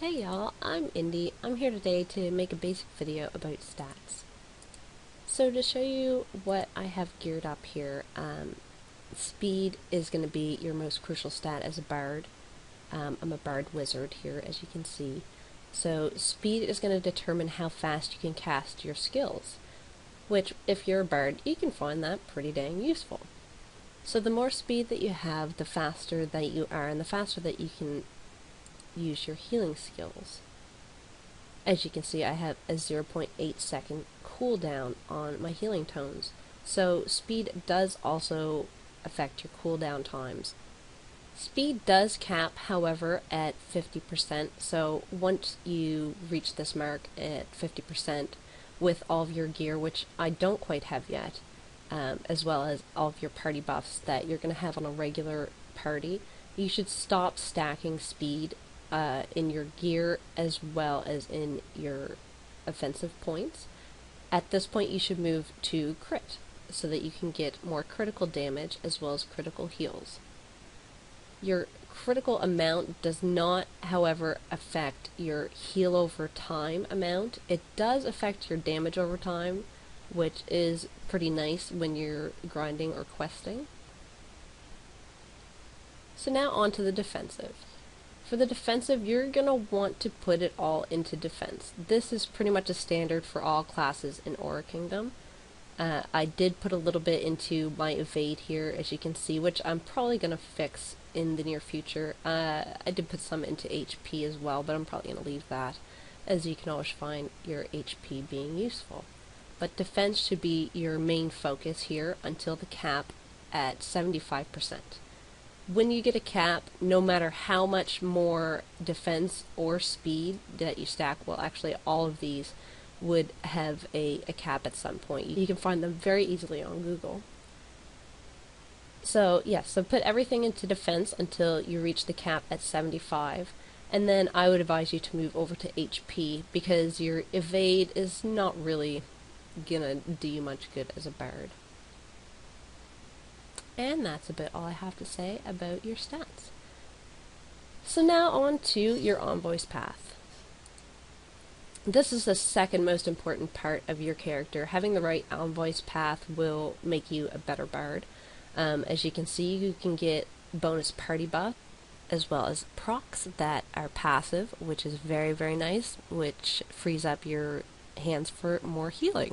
Hey y'all, I'm Indy. I'm here today to make a basic video about stats. So to show you what I have geared up here, speed is going to be your most crucial stat as a bard. I'm a bard wizard here, as you can see. So speed is going to determine how fast you can cast your skills, which if you're a bard, you can find that pretty dang useful. So the more speed that you have, the faster that you are, and the faster that you can use your healing skills. As you can see, I have a 0.8 second cooldown on my healing tones. So speed does also affect your cooldown times. Speed does cap, however, at 50%, so once you reach this mark at 50% with all of your gear, which I don't quite have yet, as well as all of your party buffs that you're going to have on a regular party, you should stop stacking speed in your gear as well as in your offensive points. At this point you should move to crit so that you can get more critical damage as well as critical heals. Your critical amount does not, however, affect your heal over time amount. It does affect your damage over time, which is pretty nice when you're grinding or questing. So now on to the defensive. For the defensive, you're going to want to put it all into defense. This is pretty much a standard for all classes in Aura Kingdom. I did put a little bit into my evade here, as you can see, which I'm probably going to fix in the near future. I did put some into HP as well, but I'm probably going to leave that, as you can always find your HP being useful. But defense should be your main focus here until the cap at 75%. When you get a cap, no matter how much more defense or speed that you stack, well actually all of these would have a cap at some point. You can find them very easily on Google. So yes, so put everything into defense until you reach the cap at 75, and then I would advise you to move over to HP because your evade is not really gonna do you much good as a bard. And that's about all I have to say about your stats. So now on to your Envoys Path. This is the second most important part of your character. Having the right Envoys Path will make you a better bard. As you can see, you can get bonus party buff, as well as procs that are passive, which is very, very nice, which frees up your hands for more healing.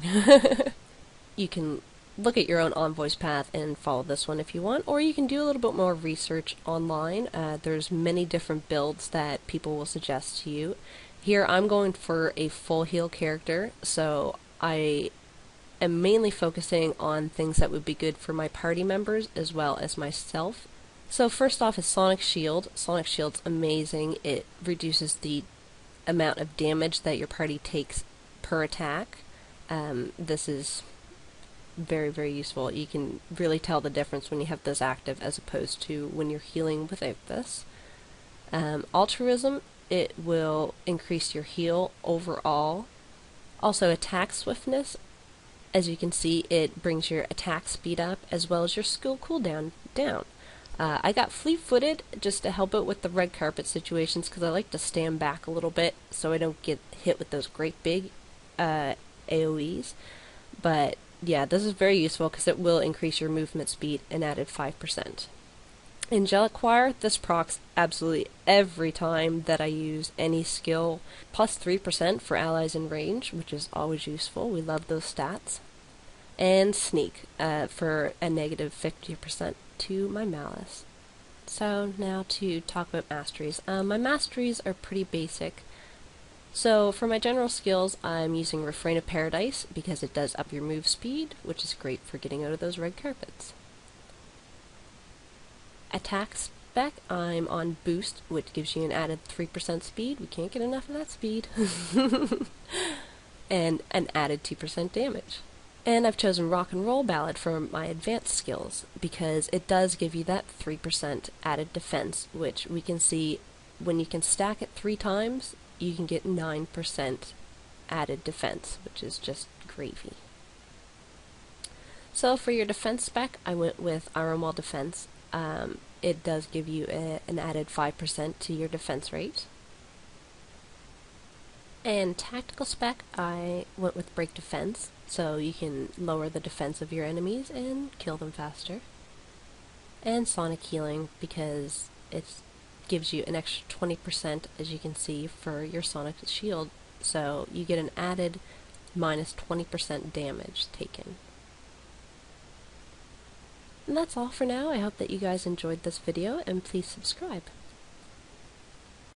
You can look at your own Envoys Path and follow this one if you want, or you can do a little bit more research online. There's many different builds that people will suggest to you. Here I'm going for a full heal character, so I am mainly focusing on things that would be good for my party members as well as myself. So first off is Sonic Shield. Sonic Shield's amazing. It reduces the amount of damage that your party takes per attack. This is very, very useful. You can really tell the difference when you have this active as opposed to when you're healing without this. Altruism, it will increase your heal overall. Also attack swiftness, as you can see, it brings your attack speed up as well as your skill cooldown down. I got fleet-footed just to help it with the red carpet situations because I like to stand back a little bit so I don't get hit with those great big AoEs. But yeah, this is very useful because it will increase your movement speed and added 5%. Angelic Choir, this procs absolutely every time that I use any skill, plus 3% for allies in range, which is always useful. We love those stats. And Sneak for a negative 50% to my Malice. So now to talk about Masteries. My Masteries are pretty basic. So for my general skills, I'm using Refrain of Paradise because it does up your move speed, which is great for getting out of those red carpets. Attack spec, I'm on Boost, which gives you an added 3% speed. We can't get enough of that speed. And an added 2% damage. And I've chosen Rock and Roll Ballad for my advanced skills because it does give you that 3% added defense, which we can see when you can stack it 3 times, you can get 9% added defense, which is just gravy. So for your defense spec, I went with Iron Wall Defense. It does give you an added 5% to your defense rate. And tactical spec, I went with break defense, so you can lower the defense of your enemies and kill them faster. And sonic healing, because it gives you an extra 20%, as you can see, for your sonic shield, so you get an added minus 20% damage taken. And that's all for now. I hope that you guys enjoyed this video, and please subscribe.